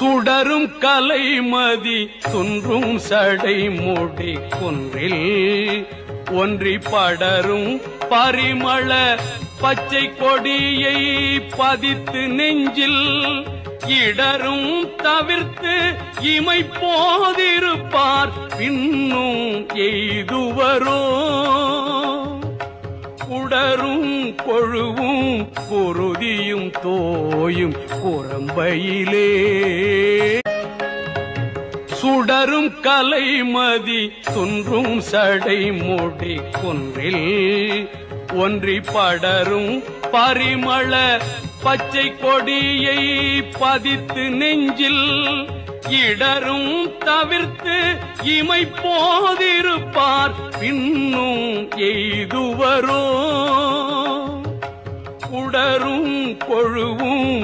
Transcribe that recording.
சுடரும் கலைமதி துன்றும் சடை மூடி குன்றில் ஒன்றி படரும் பரிமள பச்சை கொடியை பதித்து நெஞ்சில் இடரும் தவிர்த்து இமை போதிருப்பார் பின்னும் எய்துவரோ உடரும் கொழுவும் குருதியும் தோயும் குரம்பையிலே சுடரும் கலைமதி துன்றும் சடை மூடி குன்றில் ஒன்றி படரும் பரிமள பச்சை கொடியை பதித்து நெஞ்சில் இடரும் தவிர்த்து இமை போதிருப்பார் பின்னும் எய்துவரோ உடரும் கொழுவும்